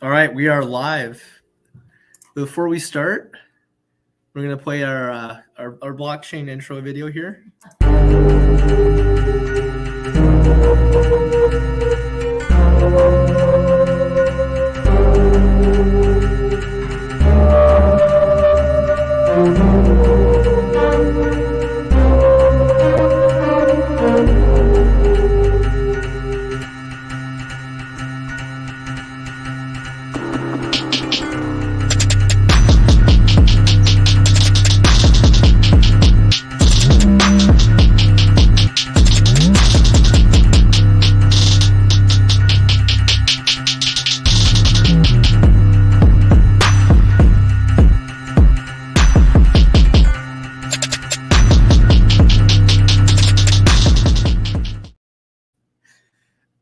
All right, we are live. Before we start, we're gonna play our blockchain intro video here.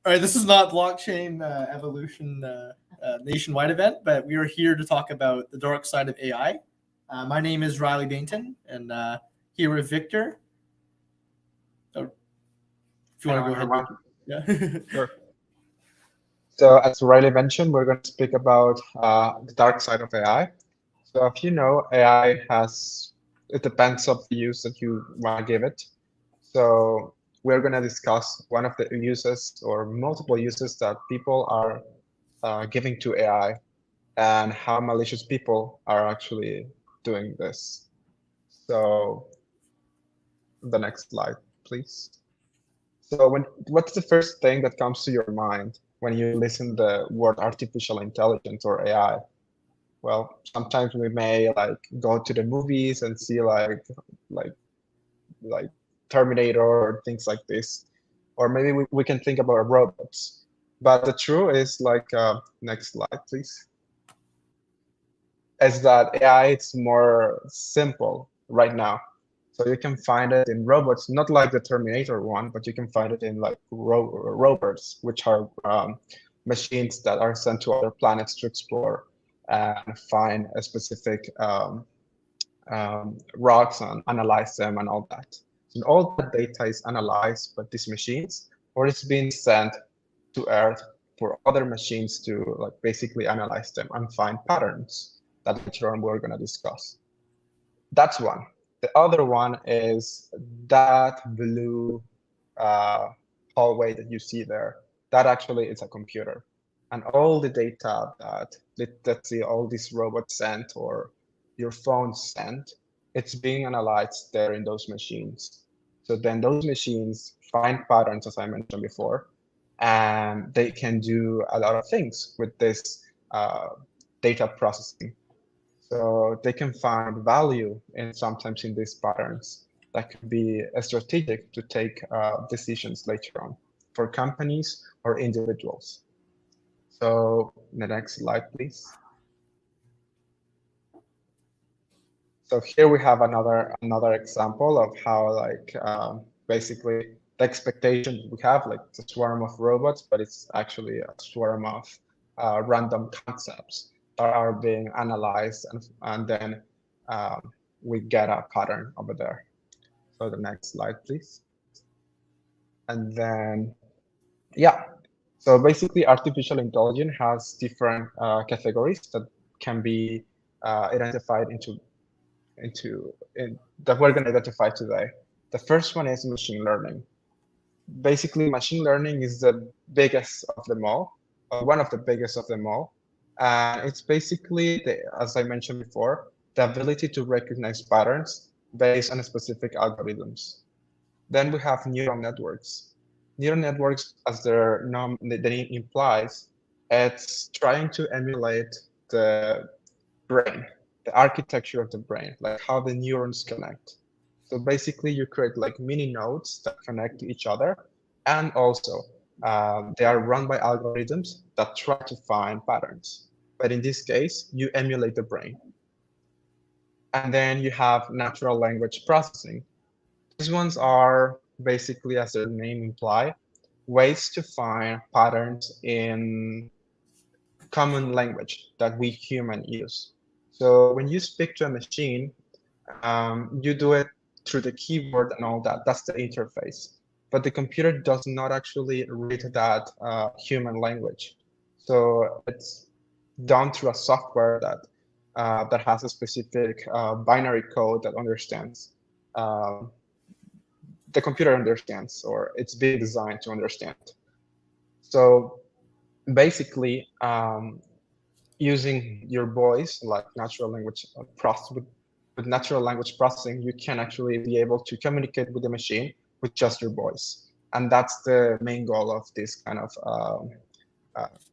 All right, this is not blockchain evolution nationwide event, but we are here to talk about the dark side of AI. My name is Riley Bainton, and here with Victor. Oh, if you want to go ahead, Everyone. yeah. Sure. So as Riley mentioned, we're going to speak about the dark side of AI. So if you know, AI it depends on the use that you want to give it. So we're going to discuss one of the uses or multiple uses that people are giving to AI and how malicious people are actually doing this. So the next slide, please. So what's the first thing that comes to your mind when you listen the word artificial intelligence or AI? Well, sometimes we may like go to the movies and see like like Terminator or things like this, or maybe we can think about robots. But the truth is next slide, please, is that AI is more simple right now. So you can find it in robots, not like the Terminator one, but you can find it in like rovers, which are machines that are sent to other planets to explore and find a specific rocks and analyze them and all that. And all that data is analyzed by these machines, or it's being sent to Earth for other machines to like basically analyze them and find patterns that later on we're going to discuss. That's one. The other one is that blue hallway that you see there. That actually is a computer. And all the data that, let's say, all these robots sent or your phone sent, it's being analyzed there in those machines. So then those machines find patterns, as I mentioned before, and they can do a lot of things with this data processing. So they can find value in sometimes in these patterns that could be strategic to take decisions later on for companies or individuals. So the next slide, please. So here we have another example of how basically the expectation we have like a swarm of robots, but it's actually a swarm of random concepts that are being analyzed and then we get a pattern over there. So the next slide, please. And then, yeah. So basically, artificial intelligence has different categories that can be identified that we're going to identify today. The first one is machine learning. Basically, machine learning is the biggest of them all, one of the biggest of them all. And it's basically, as I mentioned before, the ability to recognize patterns based on specific algorithms. Then we have neural networks. Neural networks, as the name implies, it's trying to emulate the brain, the architecture of the brain, like how the neurons connect. So basically, you create like mini nodes that connect to each other, and also they are run by algorithms that try to find patterns. But in this case, you emulate the brain. And then you have natural language processing. These ones are basically, as their name imply, ways to find patterns in common language that we human use. So when you speak to a machine, you do it through the keyboard and all that. That's the interface. But the computer does not actually read that human language. So done through a software that has a specific binary code that understands the computer understands, or it's being designed to understand. So basically, using your voice, like natural language with natural language processing, you can actually be able to communicate with the machine with just your voice, and that's the main goal of this kind of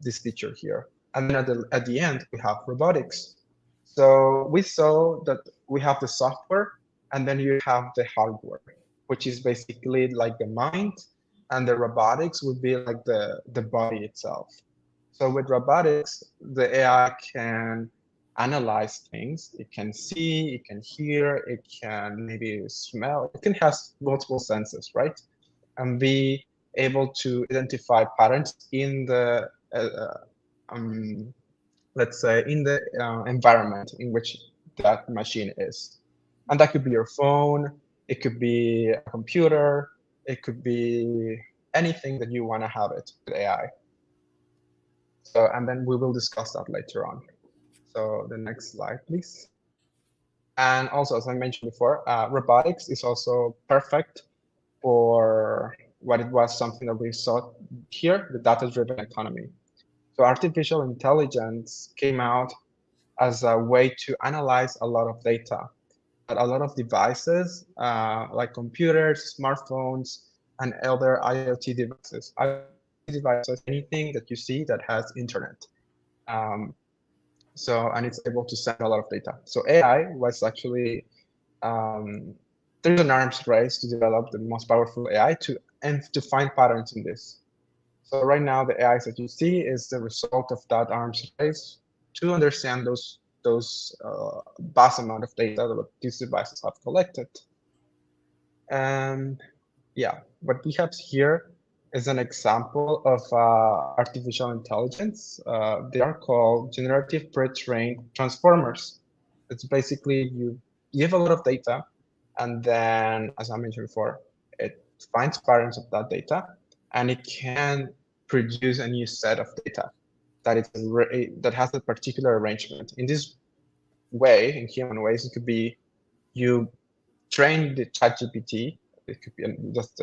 this feature here. And then at the end, we have robotics. So we saw that we have the software, and then you have the hardware, which is basically like the mind, and the robotics would be like the body itself. So with robotics, the AI can analyze things. It can see, it can hear, it can maybe smell. It can have multiple senses, right? And be able to identify patterns in the let's say in the environment in which that machine is. And that could be your phone, it could be a computer, it could be anything that you want to have it with AI. So, and then we will discuss that later on. So the next slide, please. And also, as I mentioned before, robotics is also perfect for what it was, something that we saw here, the data-driven economy. So artificial intelligence came out as a way to analyze a lot of data. But a lot of devices, like computers, smartphones, and other IoT devices. IoT devices, anything that you see that has internet. And it's able to send a lot of data. So AI was actually, there's an arms race to develop the most powerful AI and to find patterns in this. So right now, the AIs that you see is the result of that arms race to understand those vast amount of data that these devices have collected. And yeah, what we have here is an example of artificial intelligence. They are called generative pre-trained transformers. It's basically you give a lot of data, and then, as I mentioned before, it finds patterns of that data, and it can produce a new set of data that has a particular arrangement. In this way, in human ways, it could be you train the ChatGPT. It could be just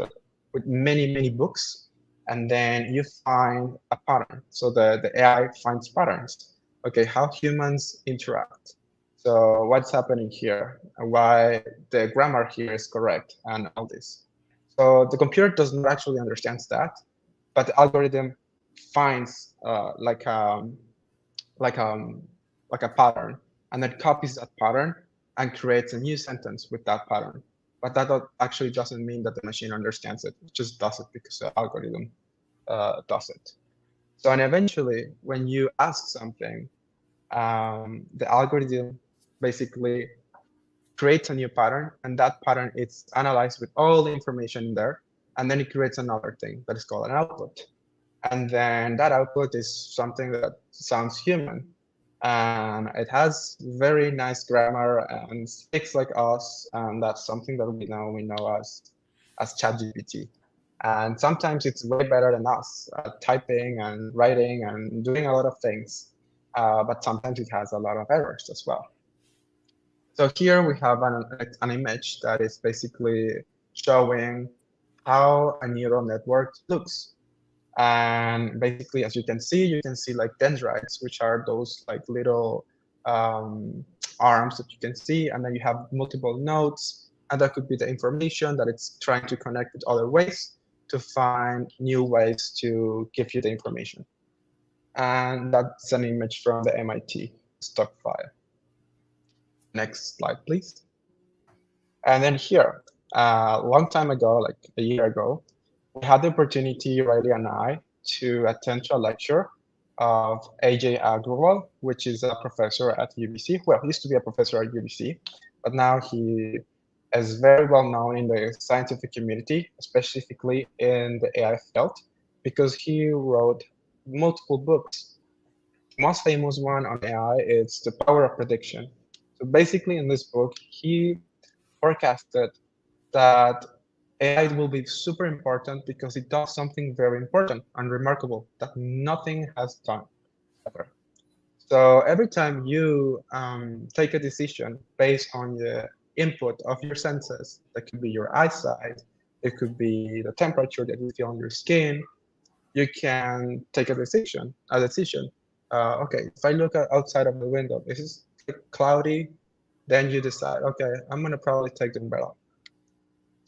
with many books, and then you find a pattern. So the AI finds patterns. Okay, how humans interact. So what's happening here, and why the grammar here is correct, and all this. So the computer does not actually understand that, but the algorithm finds like a pattern, and then copies that pattern and creates a new sentence with that pattern. But that actually doesn't mean that the machine understands it. It just does it because the algorithm does it. So, and eventually, when you ask something, the algorithm basically creates a new pattern, and that pattern is analyzed with all the information in there, and then it creates another thing that is called an output. And then that output is something that sounds human, and it has very nice grammar and speaks like us, and that's something that we know as ChatGPT. And sometimes it's way better than us at typing and writing and doing a lot of things, but sometimes it has a lot of errors as well. So here we have an image that is basically showing how a neural network looks. And basically, as you can see like dendrites, which are those like little arms that you can see, and then you have multiple nodes, and that could be the information that it's trying to connect with other ways to find new ways to give you the information. And that's an image from the MIT stock file. Next slide, please. And then here, a long time ago, like a year ago, we had the opportunity, Riley and I, to attend a lecture of Ajay Agrawal, which is a professor at UBC. Well, he used to be a professor at UBC, but now he is very well known in the scientific community, specifically in the AI field, because he wrote multiple books. The most famous one on AI is The Power of Prediction. So basically, in this book, he forecasted that AI will be super important because it does something very important and remarkable that nothing has done ever. So every time you take a decision based on the input of your senses, that could be your eyesight, it could be the temperature that you feel on your skin, you can take a decision. Okay, if I look outside of the window, this is cloudy, then you decide, okay, I'm gonna probably take the umbrella.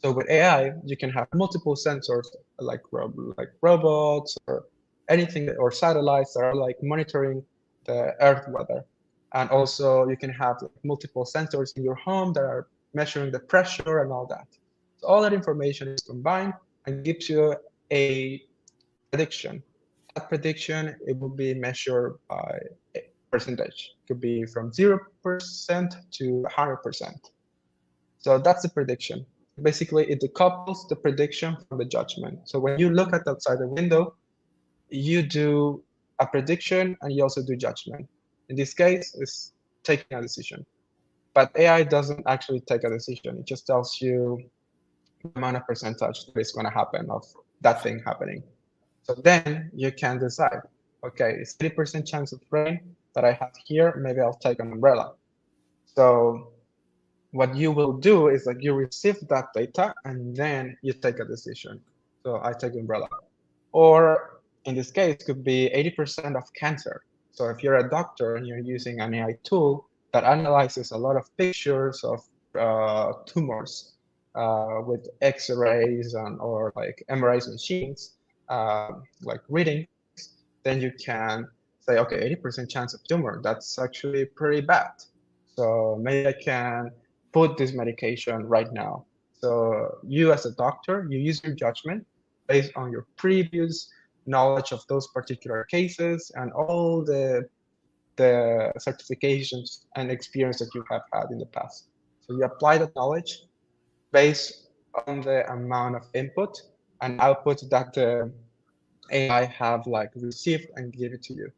So with AI, you can have multiple sensors like robots or anything or satellites that are like monitoring the Earth weather. And also you can have like multiple sensors in your home that are measuring the pressure and all that. So all that information is combined and gives you a prediction. That prediction, it will be measured by a percentage. It could be from 0% to 100%. So that's the prediction. Basically, it decouples the prediction from the judgment. So when you look at outside the window, you do a prediction and you also do judgment. In this case, it's taking a decision. But AI doesn't actually take a decision. It just tells you the amount of percentage that is going to happen of that thing happening. So then you can decide, okay, it's 30% chance of rain that I have here. Maybe I'll take an umbrella. So what you will do is like you receive that data and then you take a decision. So I take umbrella. Or in this case, it could be 80% of cancer. So if you're a doctor and you're using an AI tool that analyzes a lot of pictures of tumors with X-rays or like MRI machines, like readings, then you can say, okay, 80% chance of tumor, that's actually pretty bad. So maybe I can put this medication right now. So you as a doctor, you use your judgment based on your previous knowledge of those particular cases and all the certifications and experience that you have had in the past. So you apply that knowledge based on the amount of input and output that the AI have like received and give it to you.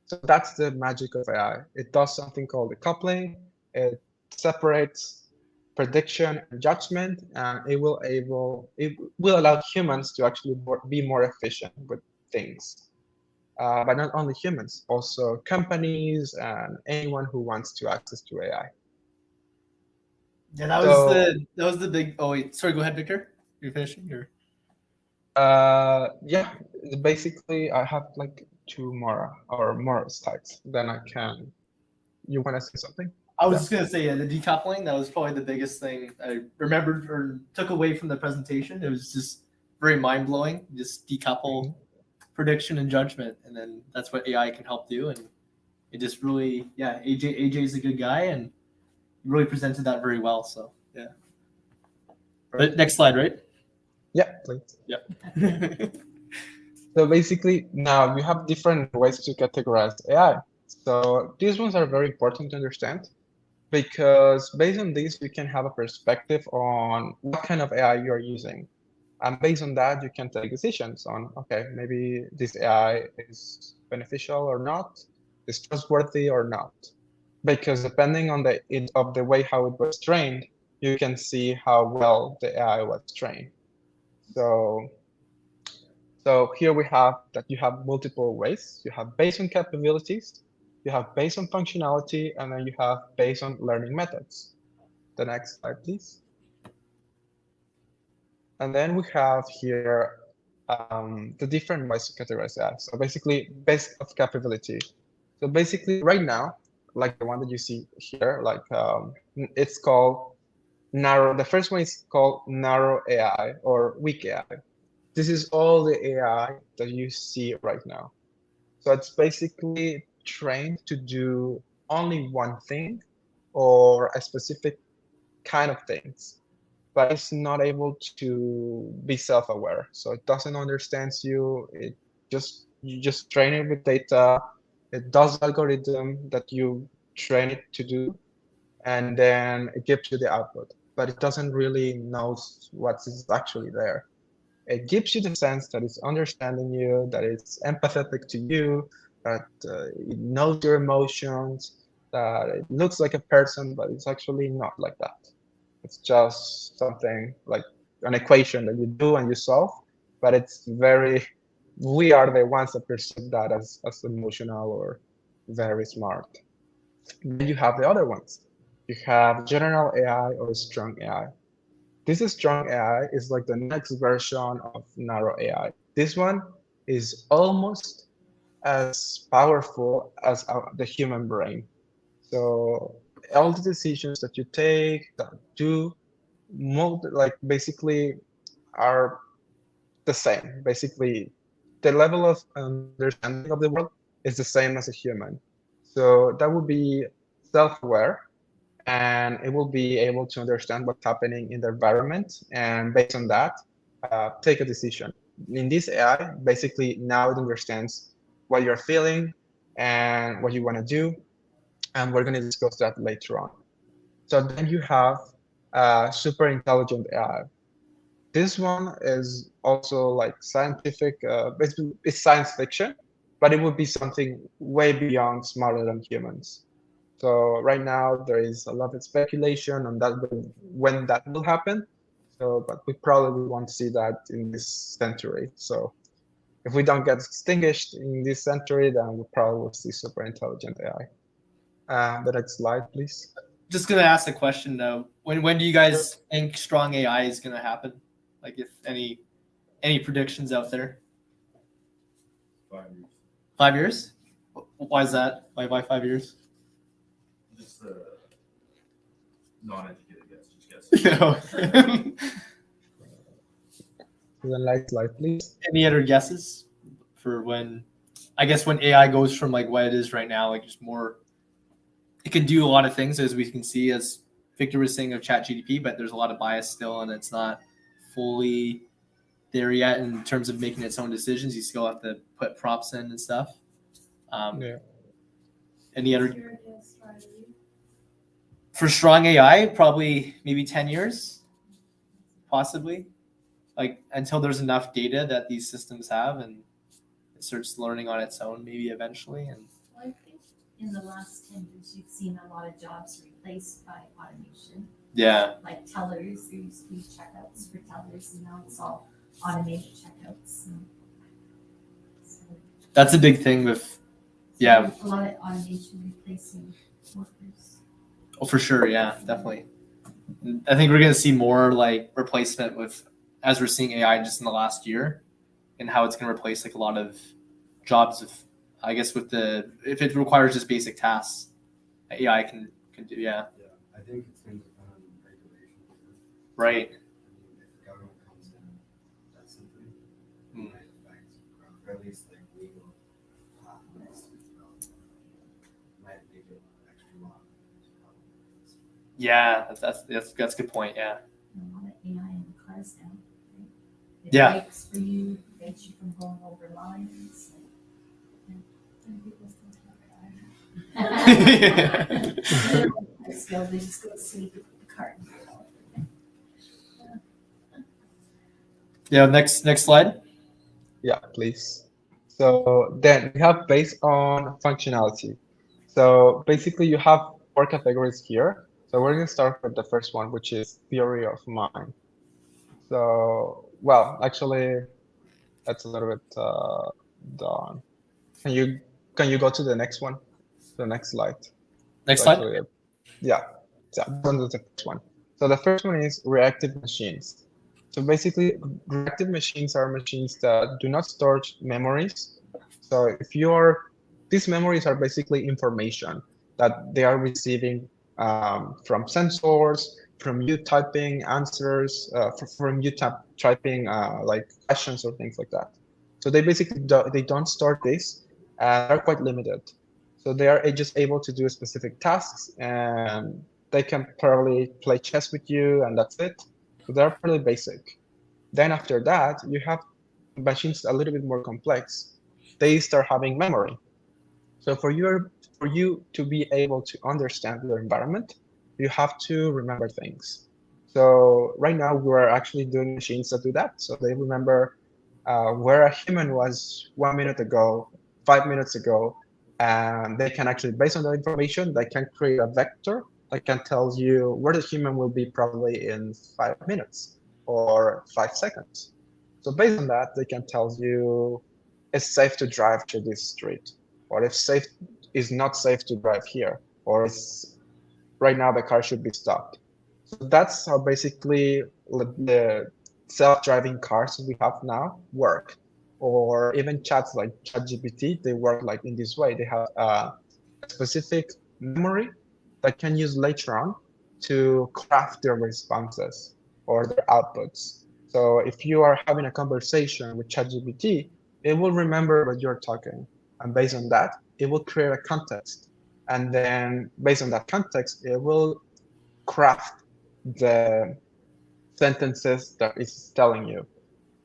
So that's the magic of AI. It does something called decoupling. It separates prediction and judgment, and it will allow humans to actually be more efficient with things. But not only humans, also companies and anyone who wants to access to AI. Yeah, that was the big. Oh wait, sorry. Go ahead, Victor. You're finishing. Or Yeah, basically I have like two more slides. Then I can. You want to say something? I was just gonna say, yeah, the decoupling. That was probably the biggest thing I remembered or took away from the presentation. It was just very mind blowing. Just decouple prediction and judgment, and then that's what AI can help do. And it just really, yeah, AJ is a good guy, and he really presented that very well. So yeah. But next slide, right? Yeah, please. Yeah. So basically, now you have different ways to categorize AI. So these ones are very important to understand because based on this, you can have a perspective on what kind of AI you're using. And based on that, you can take decisions on, okay, maybe this AI is beneficial or not, is trustworthy or not. Because depending on the way how it was trained, you can see how well the AI was trained. So here we have that you have multiple ways. You have based on capabilities, you have based on functionality, and then you have based on learning methods. The next slide, please. And then we have here the different ways to categorize that. So basically, based of capability. So basically, right now, like the one that you see here, like it's called narrow. The first one is called narrow AI or weak AI. This is all the AI that you see right now. So it's basically trained to do only one thing or a specific kind of things, but it's not able to be self-aware. So it doesn't understand you. You just train it with data. It does the algorithm that you train it to do, and then it gives you the output. But it doesn't really know what is actually there. It gives you the sense that it's understanding you, that it's empathetic to you, that it knows your emotions, that it looks like a person, but it's actually not like that. It's just something like an equation that you do and you solve, but we are the ones that perceive that as emotional or very smart. Then you have the other ones. You have general AI or strong AI. This strong AI is like the next version of narrow AI. This one is almost as powerful as the human brain. So all the decisions that you take, that do, like basically are the same. Basically, the level of understanding of the world is the same as a human. So that would be self-aware, and it will be able to understand what's happening in the environment, and based on that, take a decision. In this AI, basically now it understands what you're feeling and what you want to do, and we're going to discuss that later on. So then you have super intelligent AI. This one is also like scientific, it's science fiction, but it would be something way beyond smarter than humans. So right now there is a lot of speculation on that when that will happen. So, but we probably won't see that in this century. So if we don't get extinguished in this century, then we probably will see super intelligent AI. The next slide, please. Just gonna ask the question though. When do you guys think strong AI is gonna happen? Like, if any predictions out there? 5 years. 5 years? Why is that? Why 5 years? Just non-educated guess. Just guess. No. The next slide, please. Any other guesses for when? I guess when AI goes from like what it is right now, like just more. It can do a lot of things, as we can see, as Victor was saying of ChatGPT, but there's a lot of bias still, and it's not fully there yet in terms of making its own decisions. You still have to put prompts in and stuff. Yeah. Any other? For strong AI, probably maybe 10 years, possibly. Like until there's enough data that these systems have and it starts learning on its own, maybe eventually. And Well, I think in the last 10 years, you've seen a lot of jobs replaced by automation. yeah, Like tellers, there used to be checkouts for tellers, and now it's all automated checkouts. So that's a big thing with, yeah, a lot of automation replacing workers. oh, for sure. Yeah, definitely. I think we're going to see more like replacement with, as we're seeing AI just in the last year, and how it's going to replace like a lot of jobs of, I guess, with if it requires just basic tasks, AI can do. Yeah. Yeah, I think it's going to depend on regulation. Right. I mean, if the government comes in that simply, Mm. it might affect, or at least like legal pathways to develop, might make it extra long. Yeah, that's a good point. Yeah. And a lot of AI in the cars now. Right? It Yeah. brakes for you, prevents you from going over lines. And people still have cars. Still, they just go to sleep with the car. Yeah. Next slide. Yeah, please. So then we have based on functionality. So basically you have 4 categories here. So we're going to start with the first one, which is theory of mind. So, well, actually, that's a little bit done. Can you go to the next one? The next slide. Next So slide. actually, yeah, this one is the first one. So the first one is reactive machines. So basically, reactive machines are machines that do not store memories. So these memories are basically information that they are receiving from sensors, from you typing answers, from you typing like questions or things like that. So they basically they don't store this, and they're quite limited. So they are just able to do specific tasks, and they can probably play chess with you, and that's it. So they're pretty basic. Then after that, you have machines a little bit more complex. They start having memory. So for you to be able to understand your environment, you have to remember things. So right now we're actually doing machines that do that. So they remember where a human was 1 minute ago, 5 minutes ago, and they can actually, based on that information, they can create a vector that can tell you where the human will be probably in 5 minutes or 5 seconds. So based on that, they can tell you it's safe to drive to this street, or if safe is not safe to drive here, or it's, right now the car should be stopped. So that's how basically the self-driving cars we have now work. Or even chats like ChatGPT, they work like in this way. They have a specific memory that can use later on to craft their responses or their outputs. So if you are having a conversation with ChatGPT, it will remember what you're talking. And based on that, it will create a context. And then based on that context, it will craft the sentences that it's telling you.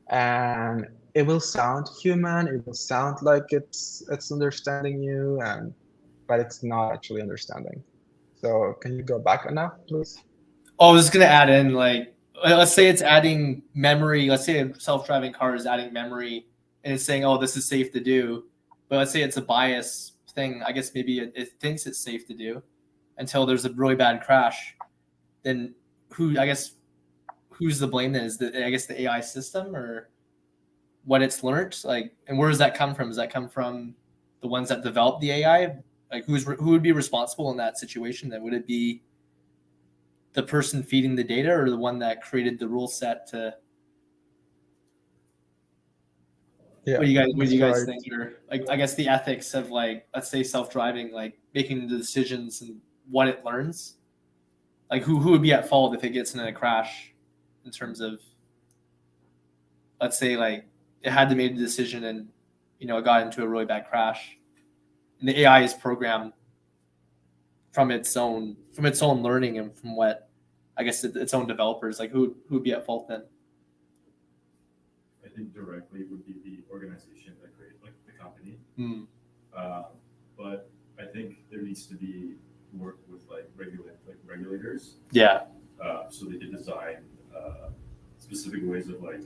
And it will sound human, it will sound like it's understanding you, but it's not actually understanding. So can you go back enough, please? Oh, I was just gonna add in, like, let's say it's adding memory. Let's say a self-driving car is adding memory and it's saying, "Oh, this is safe to do," but let's say it's a bias thing. I guess maybe it thinks it's safe to do until there's a really bad crash. Then who's the blame? Then is I guess the AI system or what it's learned? Like, and where does that come from? Does that come from the ones that developed the AI? Like, who would be responsible in that situation? Then would it be the person feeding the data or the one that created the rule set to? Yeah, What do you guys right. think? Or like, I guess the ethics of, like, let's say self-driving, like making the decisions and what it learns. Like, who would be at fault if it gets in a crash, in terms of, let's say, like, it had to make a decision and it got into a really bad crash, and the AI is programmed from its own learning and from what, I guess, its own developers. Like, who would be at fault then? I think directly would be the organization that created, like, the company. But I think there needs to be work with regulators. Yeah. So they can design specific ways of, like,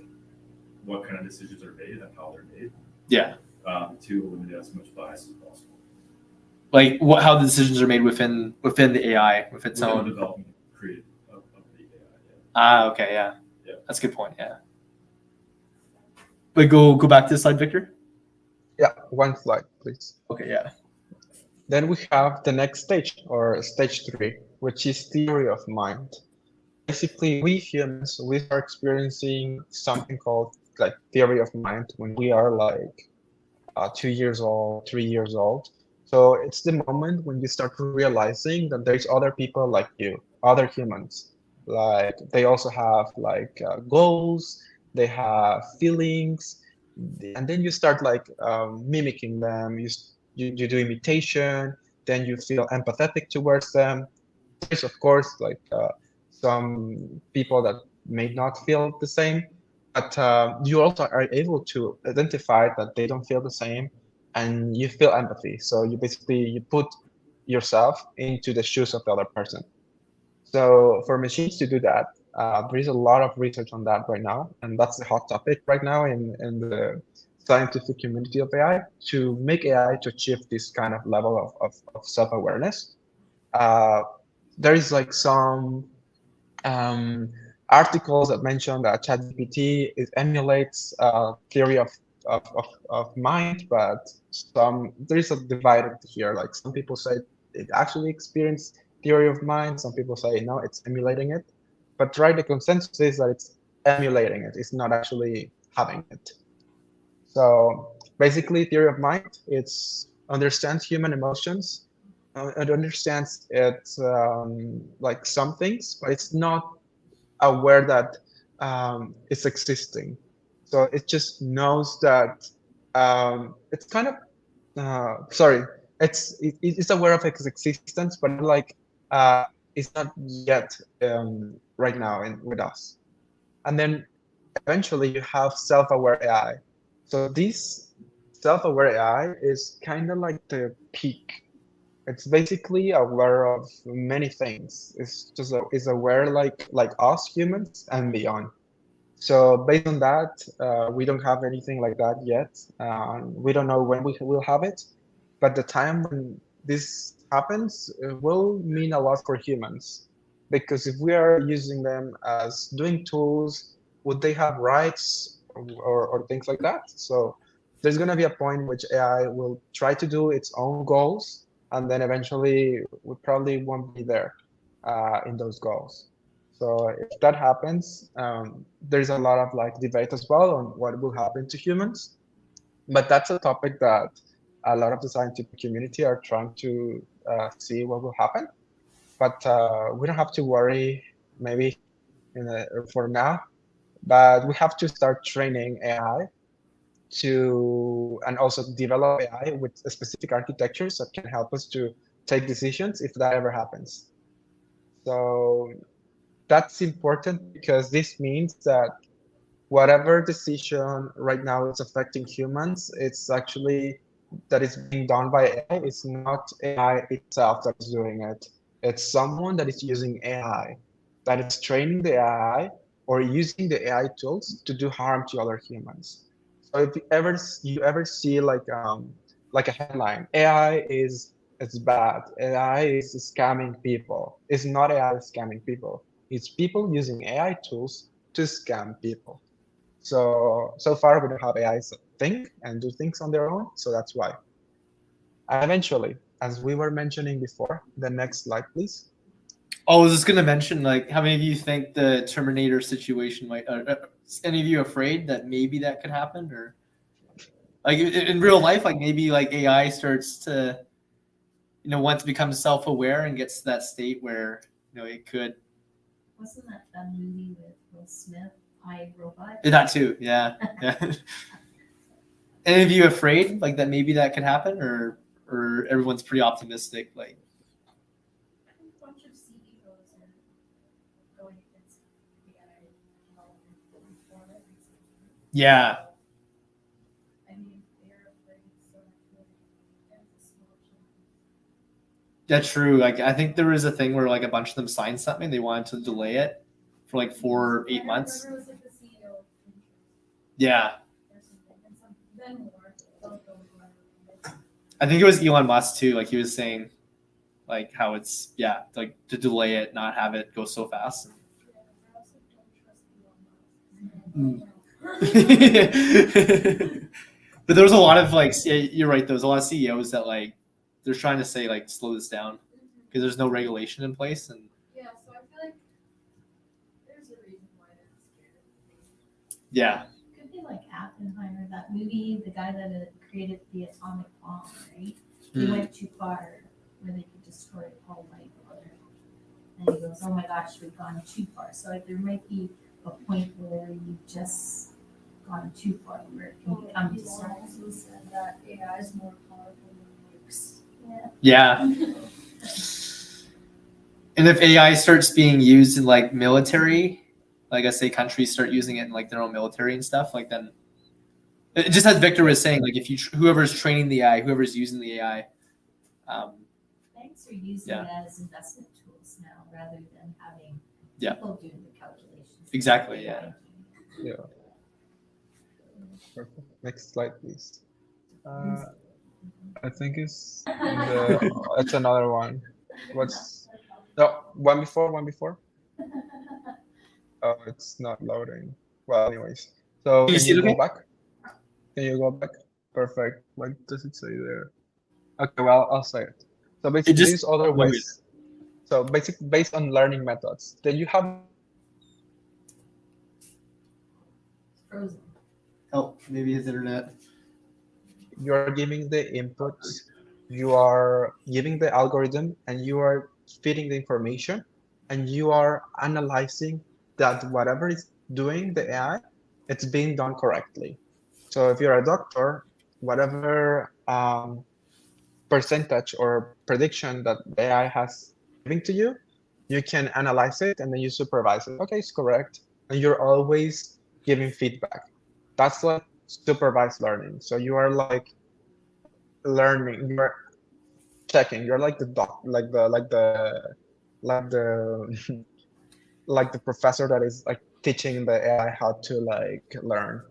what kind of decisions are made and how they're made. Yeah. To eliminate as much bias as possible. Like, how the decisions are made within the AI with its Within own the development created of the AI. Okay, yeah. Yeah. That's a good point. Yeah. But go back to the slide, Victor. Yeah, one slide, please. Okay, yeah. Then we have the next stage, or stage 3, which is theory of mind. Basically, we humans, we start experiencing something called, like, theory of mind when we are like 2 years old, 3 years old. So it's the moment when you start realizing that there's other people like you, other humans. Like, they also have, like, goals, they have feelings, and then you start, like, mimicking them. You do imitation, then you feel empathetic towards them. There's, of course, like, some people that may not feel the same, but you also are able to identify that they don't feel the same, and you feel empathy. So you put yourself into the shoes of the other person. So for machines to do that, there is a lot of research on that right now, and that's the hot topic right now in the scientific community of AI, to make AI to achieve this kind of level of self-awareness. There is, like, some articles that mention that ChatGPT emulates theory of mind, but there is a divide here. Like, some people say it actually experienced theory of mind, some people say no, it's emulating it. But the consensus is that it's emulating it, it's not actually having it. So basically, theory of mind, it understands human emotions, it understands like, some things, but it's not aware that it's existing. So it just knows that it's kind of it's aware of its existence, but, like, it's not yet right now with us. And then eventually you have self-aware AI. So this self-aware AI is kind of like the peak. It's basically aware of many things. It's just is aware like us humans and beyond. So based on that, we don't have anything like that yet. We don't know when we will have it, but the time when this happens will mean a lot for humans, because if we are using them as doing tools, would they have rights or things like that? So there's going to be a point in which AI will try to do its own goals, and then eventually we probably won't be there in those goals. So if that happens, there's a lot of like debate as well on what will happen to humans. But that's a topic that a lot of the scientific community are trying to see what will happen. But we don't have to worry maybe for now. But we have to start training AI and also develop AI with specific architectures that can help us to take decisions if that ever happens. So that's important because this means that whatever decision right now is affecting humans, it's actually that is being done by AI. It's not AI itself that is doing it. It's someone that is using AI, that is training the AI or using the AI tools to do harm to other humans. So if you ever see like a headline, AI is bad, AI is scamming people. It's not AI scamming people. It's people using AI tools to scam people. So far we don't have AI think and do things on their own, so that's why. And eventually, as we were mentioning before, the next slide, please. Oh, I was just gonna mention, like, how many of you think the Terminator situation might? Any of you afraid that maybe that could happen, or like in real life, like maybe like AI starts to, once it becomes self-aware and gets to that state where it could. Wasn't that a movie with Will Smith, I, Robot? That too, yeah, yeah. Any of you afraid like that maybe that could happen, or everyone's pretty optimistic, like? A bunch of CEOs are going against AI development before it. Yeah, I mean, they're afraid, so I feel like that's a small chance. that's true. Like, I think there was a thing where like a bunch of them signed something, they wanted to delay it for like 4 or 8 months. There was like the CEO of Pinterest Yeah, or something, and then more. I think it was Elon Musk too. Like he was saying, like how it's like to delay it, not have it go so fast. But there was a lot of like, you're right. There was a lot of CEOs that like they're trying to say like slow this down because there's no regulation in place, and Yeah, so I feel like there's a reason why they're scared. yeah, Could be like Oppenheimer, that movie, the guy that had created the atomic bomb, right? He Mm. went too far where they could destroy all life on Earth. And he goes, oh my gosh, we've gone too far. So like there might be a point where you've just gone too far where it can become He destructive. also said that AI is more powerful than nukes. yeah. And if AI starts being used in like military, like I say, countries start using it in like their own military and stuff, like then, just as Victor was saying, like if whoever's training the AI, whoever's using the AI, Banks are using Yeah. it as investment tools now rather than having Yeah. people doing the calculations. Exactly, yeah. Perfect. Next slide, please. I think it's it's another one. One before? Oh, it's not loading. Well, anyways. So Can you see go me? back? Can you go back? Perfect. What does it say there? Okay, well, I'll say it. So basically, just- these other ways. So basically, based on learning methods, then you have It's frozen. oh, maybe his internet. you're giving the inputs, you are giving the algorithm, and you are feeding the information, and you are analyzing that whatever is doing the AI, it's being done correctly. So if you're a doctor, whatever percentage or prediction that the AI has given to you, you can analyze it and then you supervise it. Okay, it's correct. And you're always giving feedback. That's like supervised learning. So you are like learning, you're checking, you're like the like the professor that is like teaching the AI how to like learn.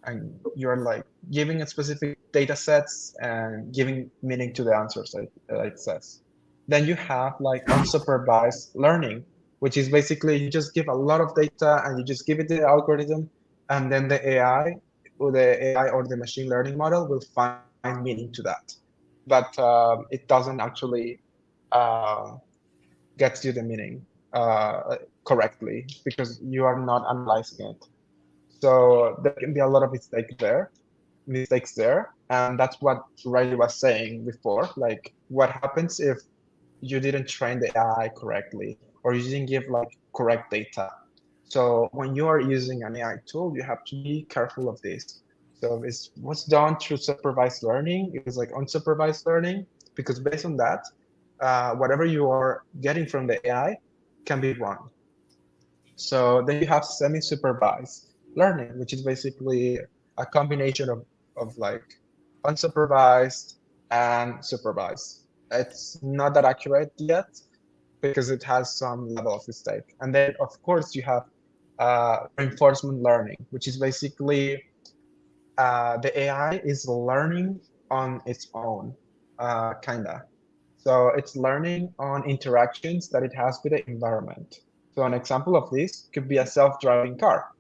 And you're like giving it specific data sets and giving meaning to the answers like it says. Then you have like unsupervised learning, which is basically you just give a lot of data and you just give it the algorithm, and then the AI or the machine learning model will find meaning to that. but it doesn't actually get you the meaning correctly because you are not analyzing it. So there can be a lot of mistakes there, and that's what Riley was saying before. Like, what happens if you didn't train the AI correctly, or you didn't give like correct data? So when you are using an AI tool, you have to be careful of this. So it's what's done through supervised learning. It is like unsupervised learning, because based on that, whatever you are getting from the AI can be wrong. So then you have semi-supervised learning, which is basically a combination of like unsupervised and supervised. It's not that accurate yet because it has some level of mistake. And then of course you have reinforcement learning, which is basically the AI is learning on its own, kinda. So it's learning on interactions that it has with the environment. So an example of this could be a self-driving car.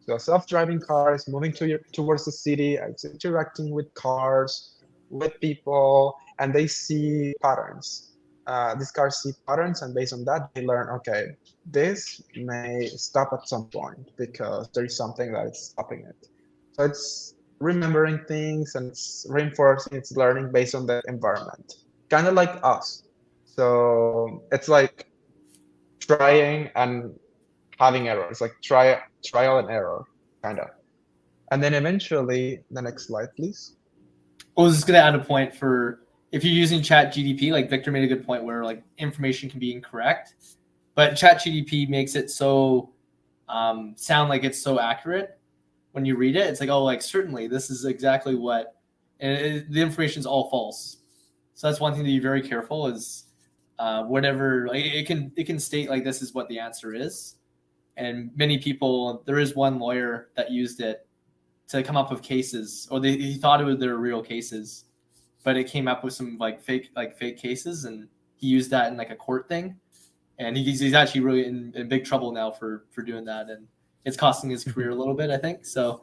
So a self-driving car is moving towards the city, it's interacting with cars, with people, and they see patterns. These cars see patterns, and based on that, they learn, okay, this may stop at some point because there is something that is stopping it. So it's remembering things and it's reinforcing its learning based on the environment, kind of like us. So it's like trying and having errors, like trial and error, kind of. And then eventually, the next slide, please. I was just gonna add a point for if you're using Chat GDP, like Victor made a good point where like information can be incorrect, but Chat GDP makes it so sound like it's so accurate when you read it. It's like, oh, like certainly this is exactly what, and the information is all false. So that's one thing to be very careful is whatever like, it can state like this is what the answer is, and many people, there is one lawyer that used it to come up with cases, or he thought they were real cases, but it came up with some like fake cases, and he used that in like a court thing, and he's actually really in big trouble now for doing that, and it's costing his career a little bit, I think. So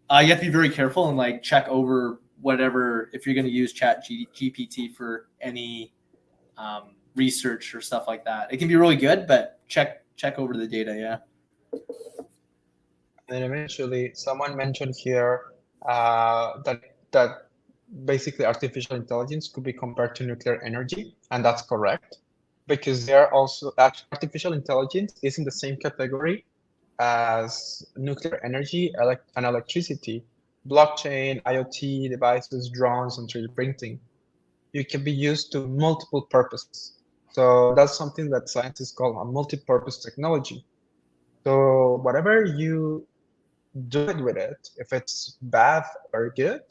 you have to be very careful and like check over whatever if you're going to use Chat GPT for any research or stuff like that. It can be really good, but check over the data. Yeah. And then eventually, someone mentioned here that basically artificial intelligence could be compared to nuclear energy, and that's correct, because they're also artificial intelligence is in the same category as nuclear energy and electricity, blockchain, IoT devices, drones, and 3D printing. It can be used to multiple purposes. So that's something that scientists call a multi-purpose technology. So whatever you do it with it, if it's bad or good,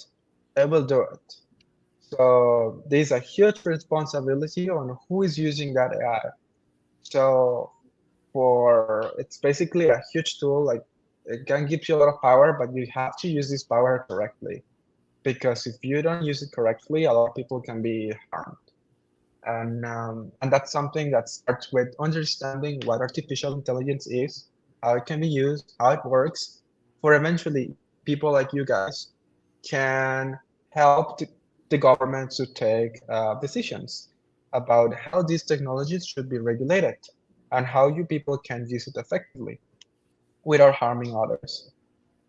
it will do it. So there's a huge responsibility on who is using that AI. So it's basically a huge tool, like it can give you a lot of power, but you have to use this power correctly. Because if you don't use it correctly, a lot of people can be harmed. And that's something that starts with understanding what artificial intelligence is, how it can be used, how it works, for eventually people like you guys can help the government to take decisions about how these technologies should be regulated and how you people can use it effectively without harming others.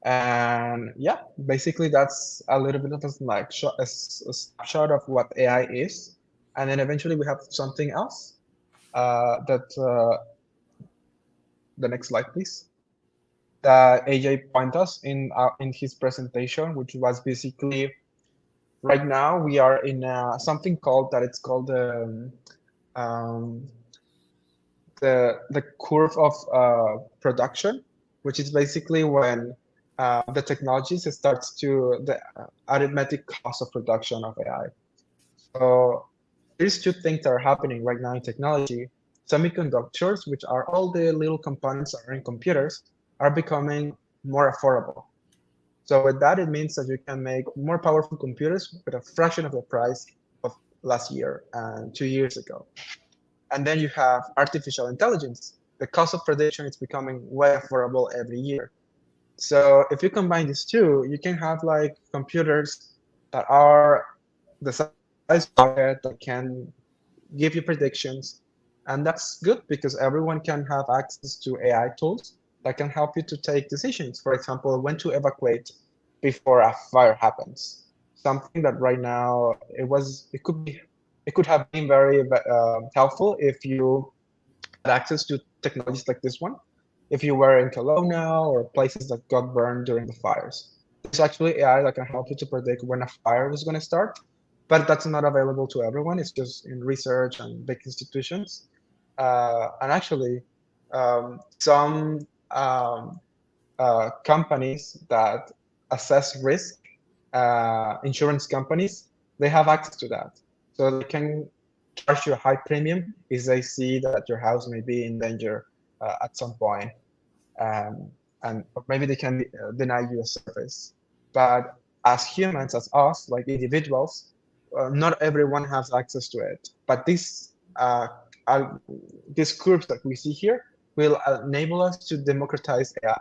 And yeah, basically that's a little bit of a snapshot of what AI is. And then eventually we have something else the next slide, please. That AJ pointed us in his presentation, which was basically right now we are in something called the curve of production, which is basically when the technologies starts to the arithmetic cost of production of AI. So there's two things that are happening right now in technology. Semiconductors, which are all the little components that are in computers, are becoming more affordable. So with that, it means that you can make more powerful computers with a fraction of the price of last year and 2 years ago. And then you have artificial intelligence. The cost of prediction is becoming way affordable every year. So if you combine these two, you can have like computers that are the size as target that can give you predictions. And that's good because everyone can have access to AI tools that can help you to take decisions. For example, when to evacuate before a fire happens. Something that right now it could have been very helpful if you had access to technologies like this one. If you were in Kelowna or places that got burned during the fires, there's actually AI that can help you to predict when a fire is going to start, but that's not available to everyone. It's just in research and big institutions. And actually, some companies that assess risk, insurance companies, they have access to that. So they can charge you a high premium if they see that your house may be in danger at some point. And or maybe they can deny you a service. But as humans, as us, like individuals, not everyone has access to it. But these curves that we see here will enable us to democratize AI,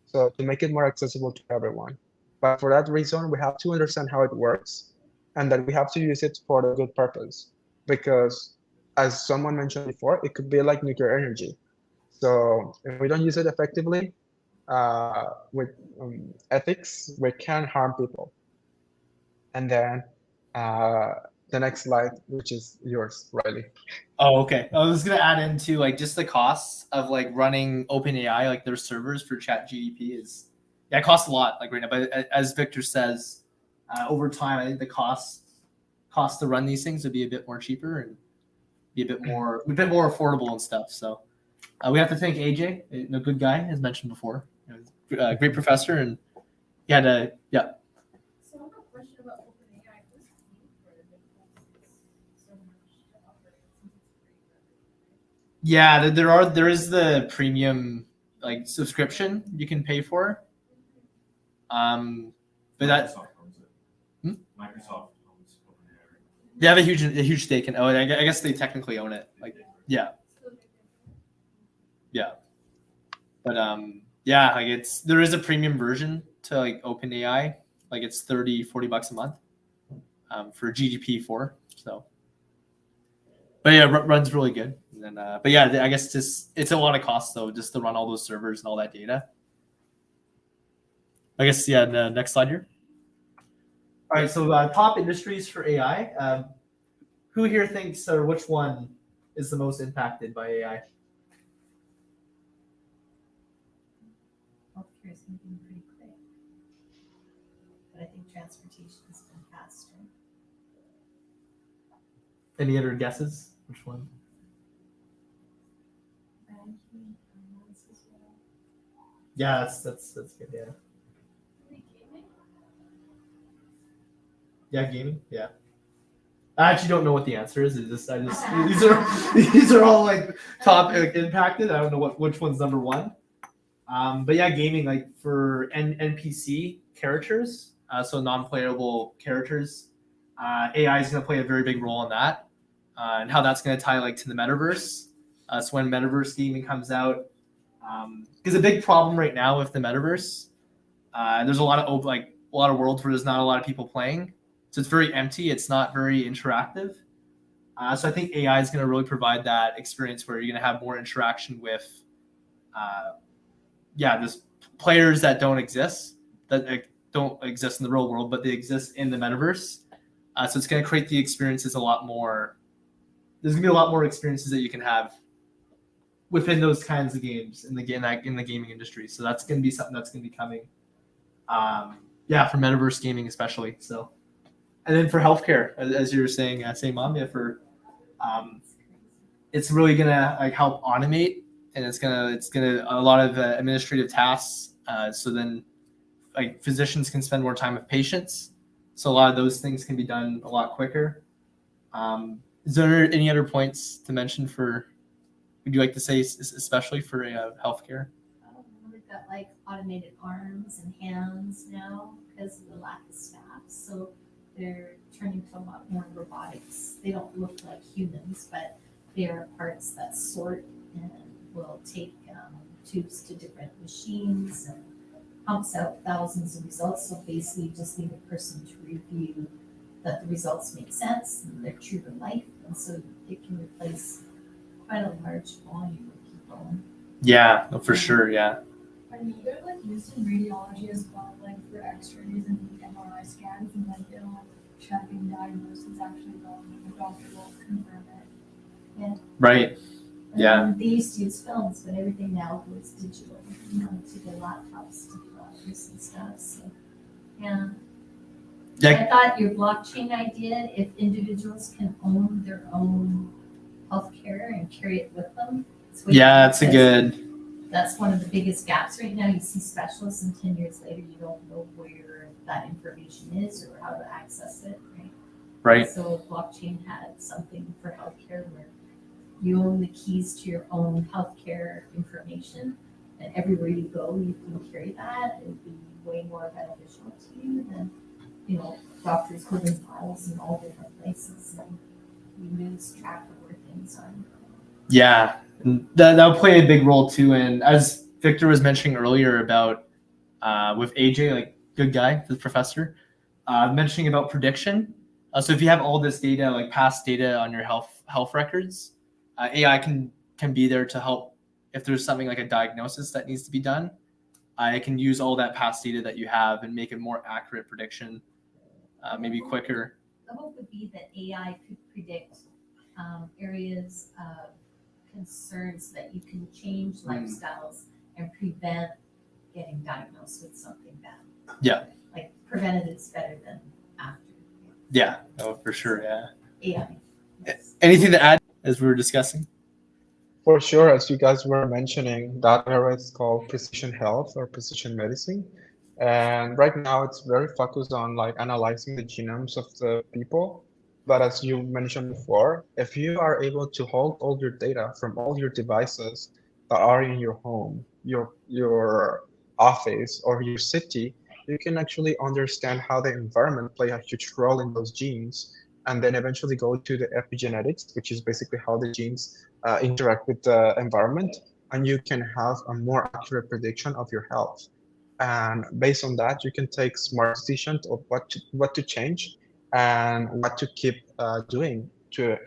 so to make it more accessible to everyone. But for that reason, we have to understand how it works and that we have to use it for a good purpose. Because as someone mentioned before, it could be like nuclear energy. So if we don't use it effectively with ethics, we can harm people. And then the next slide, which is yours, Riley. Oh, okay. I was gonna add into like just the costs of like running OpenAI, like their servers for ChatGPT is, yeah, it costs a lot like right now. But as Victor says, over time, I think the cost to run these things would be a bit more cheaper and be a bit more affordable and stuff. So we have to thank AJ, a good guy, as mentioned before, great professor, and he had a So I have a question about OpenAI. What's the need for it? Because so much to operate since it's free for everyone, right? there is the premium like subscription you can pay for. But that Microsoft owns it. Hmm? Microsoft owns OpenAI. they have a huge stake in. Oh, I guess they technically own it. Like yeah. So they can- But yeah, like there is a premium version to like OpenAI, like it's $30-$40 a month for GDP4. So, but yeah, runs really good. And then, but yeah, I guess just it's a lot of cost though, just to run all those servers and all that data. I guess yeah. The next slide here. All right, so top industries for AI. Who here thinks or which one is the most impacted by AI? Healthcare is moving pretty quick. But I think transportation has been faster. Any other guesses? Which one? Banking, finance as well. Yeah, that's good. Yeah. Maybe gaming? Yeah, gaming. Yeah. I actually don't know what the answer is. These are all like top impacted. I don't know which one's number one. But yeah, gaming like for NPC characters, so non-playable characters. AI is going to play a very big role in that, and how that's going to tie like to the metaverse. So when metaverse gaming comes out, because a big problem right now with the metaverse, there's a lot of worlds where there's not a lot of people playing. So it's very empty. It's not very interactive. So I think AI is going to really provide that experience where you're going to have more interaction with, there's players that don't exist in the real world, but they exist in the metaverse. So it's going to create the experiences a lot more. There's going to be a lot more experiences that you can have within those kinds of games in the gaming industry. So that's going to be something that's going to be coming. For metaverse gaming especially. So. And then for healthcare, as you were saying, Mom, it's really gonna like help automate, and it's gonna a lot of administrative tasks. So then, like physicians can spend more time with patients, so a lot of those things can be done a lot quicker. Is there any other points to mention for? Would you like to say especially for healthcare? We've got like automated arms and hands now because of the lack of staff. So they're turning to a lot more robotics. They don't look like humans, but they are parts that sort and will take tubes to different machines and pumps out thousands of results. So basically, you just need a person to review that the results make sense and they're true to life, and so it can replace quite a large volume of people. Yeah, no, for sure. Yeah. Are you either like used in radiology as well, like for X-rays and MRI scans, and then it'll check and diagnose what's actually wrong, and the doctor will confirm it. Right. Yeah. They used to use films, but everything now goes digital, to their laptops to plotters and stuff. So, yeah. Yeah. I thought your blockchain idea, if individuals can own their own healthcare and carry it with them. Yeah, it's a good. That's one of the biggest gaps right now. You see specialists, and 10 years later, you don't know where that information is or how to access it, right? Right. So if blockchain had something for healthcare where you own the keys to your own healthcare information, and everywhere you go, you can carry that. It would be way more beneficial to you than, doctors holding files in all different places, and you lose track of where things are. Yeah, and that would play a big role too. And as Victor was mentioning earlier about with AJ, like good guy, the professor, mentioning about prediction. So if you have all this data, like past data on your health records, AI can be there to help if there's something like a diagnosis that needs to be done. It can use all that past data that you have and make a more accurate prediction, maybe quicker. The hope would be that AI could predict areas of concerns that you can change lifestyles and prevent getting diagnosed with something bad. Yeah. Like preventative is better than after. Yeah, oh, for sure. Yeah. AI. Yes. Anything to add as we were discussing? For sure, as you guys were mentioning, that area is called precision health or precision medicine. And right now it's very focused on like analyzing the genomes of the people. But as you mentioned before, if you are able to hold all your data from all your devices that are in your home, your office, or your city, you can actually understand how the environment play a huge role in those genes, and then eventually go to the epigenetics, which is basically how the genes interact with the environment, and you can have a more accurate prediction of your health. And based on that, you can take smart decisions of what to change and what to keep doing to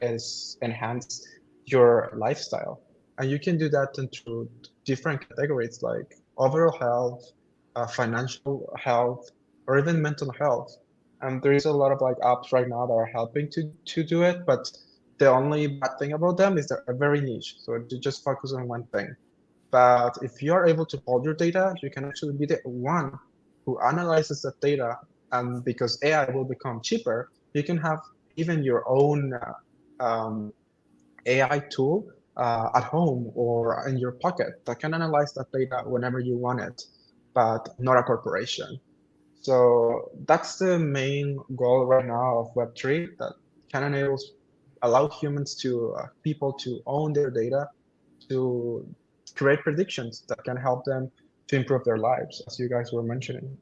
enhance your lifestyle. And you can do that into different categories like overall health, financial health, or even mental health. And there is a lot of like apps right now that are helping to do it, but the only bad thing about them is they're very niche. So you just focus on one thing. But if you are able to hold your data, you can actually be the one who analyzes that data. And because AI will become cheaper, you can have even your own AI tool at home or in your pocket that can analyze that data whenever you want it, but not a corporation. So that's the main goal right now of Web3, that can allow humans people to own their data, to create predictions that can help them to improve their lives, as you guys were mentioning.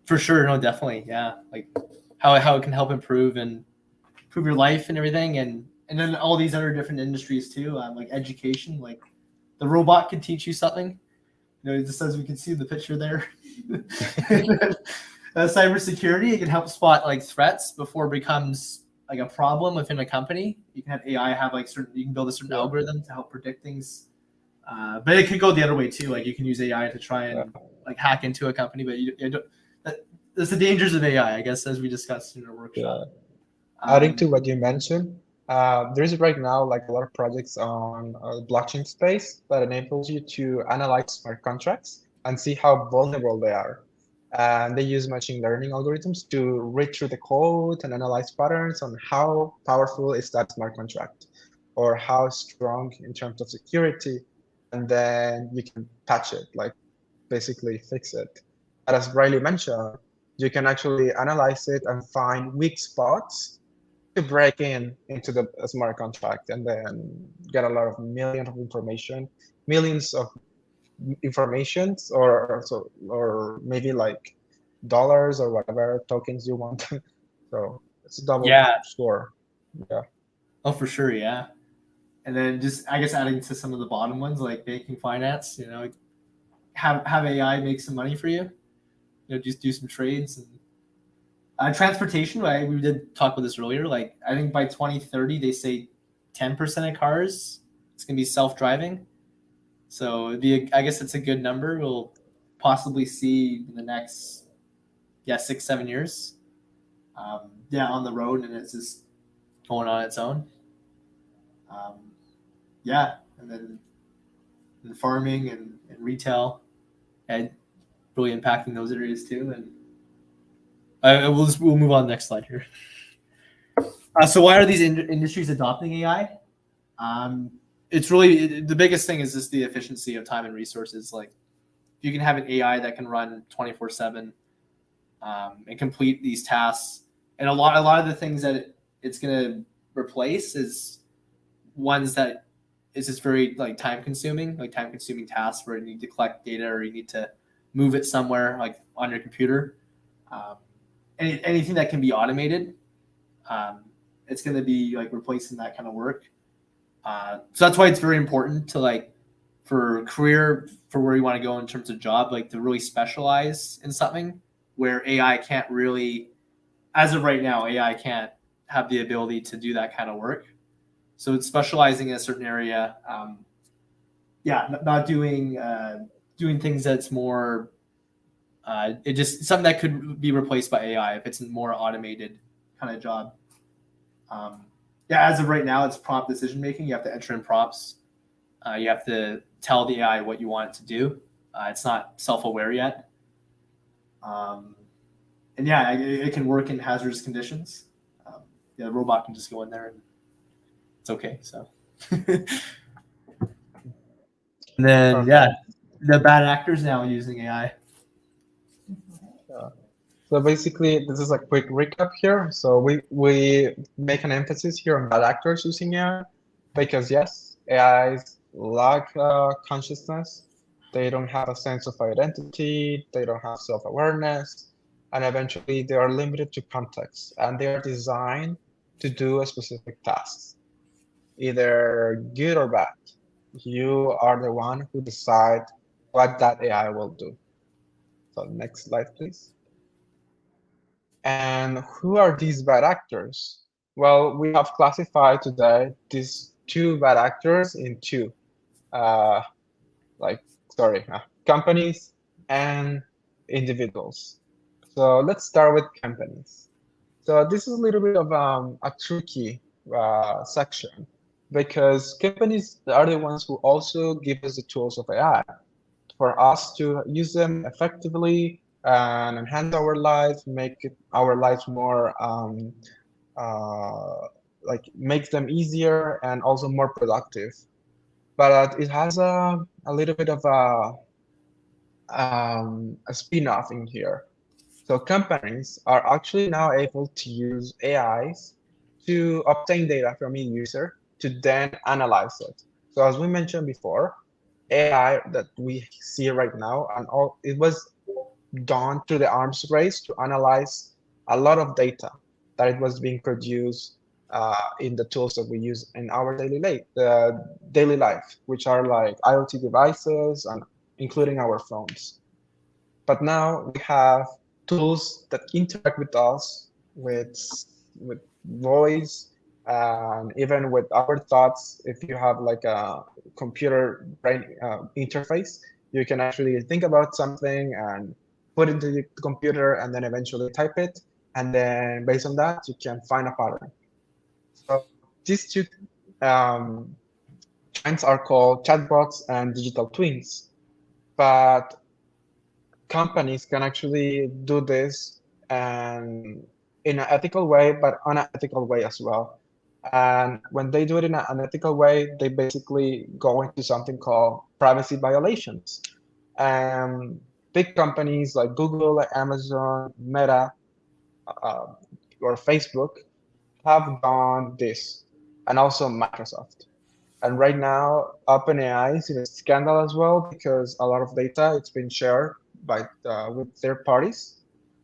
For sure, no, definitely, yeah. Like how it can help improve your life and everything, and then all these other different industries too, like education. Like the robot can teach you something. Just as we can see the picture there. Cybersecurity, it can help spot like threats before it becomes like a problem within a company. You can have AI have like you can build a certain algorithm to help predict things. But it could go the other way too. Like you can use AI to try and like hack into a company, but you don't. That's the dangers of AI, I guess, as we discussed in our workshop. Adding to what you mentioned, there's right now like a lot of projects on blockchain space that enables you to analyze smart contracts and see how vulnerable they are. And they use machine learning algorithms to read through the code and analyze patterns on how powerful is that smart contract or how strong in terms of security. And then you can patch it, like basically fix it. But as Riley mentioned, you can actually analyze it and find weak spots to break into the smart contract and then get a lot of millions of informations or maybe like dollars or whatever tokens you want. So it's a double score. Yeah. Oh, for sure, yeah. And then just I guess adding to some of the bottom ones like banking, finance, have AI make some money for you. Just do some trades and Transportation, right? We did talk about this earlier. Like, I think by 2030, they say 10% of cars it's gonna be self-driving. So I guess it's a good number. We'll possibly see in the next 6-7 years. On the road, and it's just going on its own. And then in farming and retail, and really impacting those areas too. And we'll move on next slide here. So why are these industries adopting AI? It's really the biggest thing is just the efficiency of time and resources. Like, if you can have an AI that can run 24/7 and complete these tasks, and a lot of the things that it's going to replace is ones that is just very like time consuming tasks where you need to collect data or you need to move it somewhere like on your computer. Anything that can be automated, it's going to be like replacing that kind of work. So that's why it's very important to like for career, for where you want to go in terms of job, like to really specialize in something where AI can't really, as of right now, AI can't have the ability to do that kind of work. So it's specializing in a certain area. Not doing things that's more, it just something that could be replaced by AI if it's a more automated kind of job. As of right now, it's prompt decision making. You have to enter in prompts. You have to tell the AI what you want it to do. It's not self-aware yet. It can work in hazardous conditions. The robot can just go in there and it's okay. So, and then the bad actors now using AI. So basically, this is a quick recap here. So we make an emphasis here on bad actors using AI because yes, AIs lack consciousness. They don't have a sense of identity. They don't have self-awareness. And eventually they are limited to context. And they are designed to do a specific task, either good or bad. You are the one who decides what that AI will do. So next slide, please. And who are these bad actors? Well, we have classified today these two bad actors in two, companies and individuals. So let's start with companies. So this is a little bit of a tricky section because companies are the ones who also give us the tools of AI for us to use them effectively and enhance our lives, make our lives more, make them easier and also more productive. But it has a little bit of a spin-off in here. So companies are actually now able to use AIs to obtain data from a user to then analyze it. So as we mentioned before, AI that we see right now, it was done through the arms race to analyze a lot of data that it was being produced in the tools that we use in our daily life, which are like IoT devices and including our phones. But now we have tools that interact with us with voice and even with our thoughts. If you have like a computer brain interface, you can actually think about something and put it into the computer and then eventually type it. And then based on that, you can find a pattern. So these two trends are called chatbots and digital twins. But companies can actually do this in an ethical way, but unethical way as well. And when they do it in an unethical way, they basically go into something called privacy violations. Big companies like Google, like Amazon, Meta, or Facebook have done this, and also Microsoft. And right now, OpenAI is in a scandal as well because a lot of data it's been shared with third parties.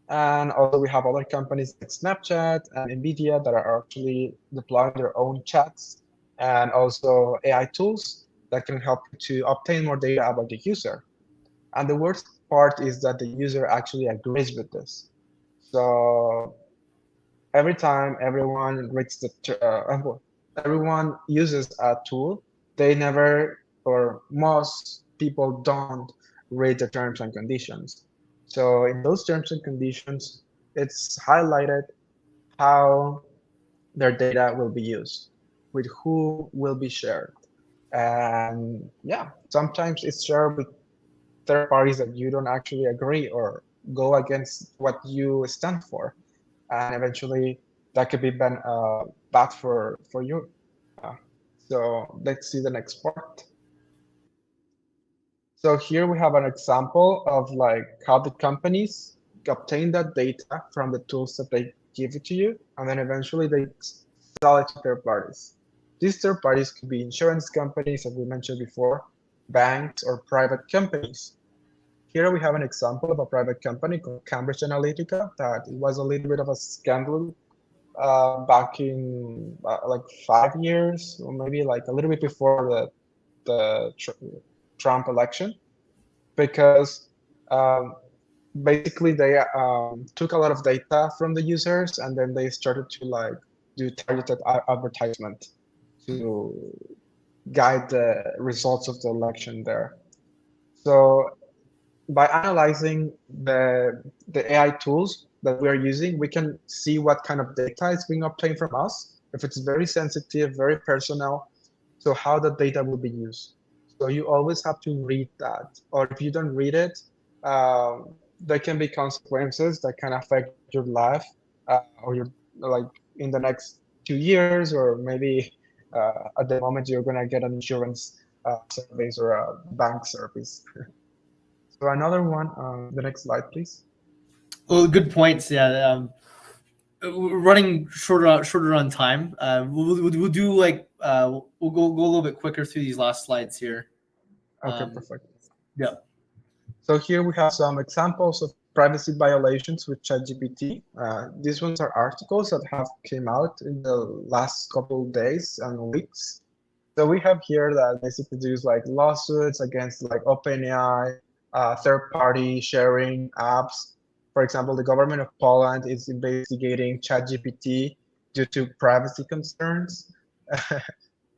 And also we have other companies like Snapchat and NVIDIA that are actually deploying their own chats and also AI tools that can help you to obtain more data about the user. And the worst part is that the user actually agrees with this. So every time everyone reads everyone uses a tool, they never, or most people don't read the terms and conditions. So in those terms and conditions, it's highlighted how their data will be used, with who will be shared. And yeah, sometimes it's shared with third parties that you don't actually agree or go against what you stand for. And eventually that could be bad for you. Uh, so let's see the next part. So here we have an example of like how the companies obtain that data from the tools that they give it to you, and then eventually they sell it to third parties. These third parties could be insurance companies, as we mentioned before, banks, or private companies. Here we have an example of a private company called Cambridge Analytica that was a little bit of a scandal back in like 5 years, or maybe like a little bit before the Trump election, because um, basically they took a lot of data from the users, and then they started to like do targeted advertisement to guide the results of the election there. So by analyzing the AI tools that we are using, we can see what kind of data is being obtained from us, if it's very sensitive, very personal, so how the data will be used. So you always have to read that, or if you don't read it, there can be consequences that can affect your life, or your, like, in the next 2 years, or maybe at the moment you're gonna get an insurance service or a bank service. So another one, the next slide, please. Well, good points. Yeah. We're running shorter on time. We'll do like we'll go a little bit quicker through these last slides here. Okay, perfect. Yeah. So here we have some examples of privacy violations with ChatGPT. These ones are articles that have came out in the last couple of days and weeks. So we have here that basically there's like lawsuits against like OpenAI, third-party sharing apps. For example, the government of Poland is investigating ChatGPT due to privacy concerns.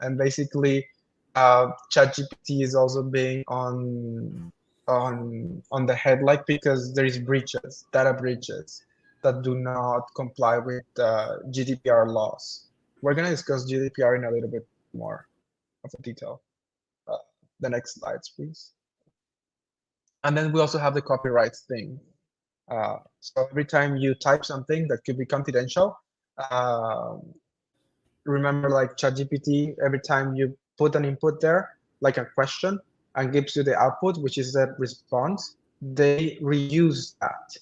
And basically, ChatGPT is also being on the headlight because there is breaches, data breaches that do not comply with GDPR laws. We're gonna discuss GDPR in a little bit more of a detail. The next slides, please. And then we also have the copyrights thing. So every time you type something that could be confidential, remember, like ChatGPT, every time you put an input there, like a question, and gives you the output, which is the response, they reuse that,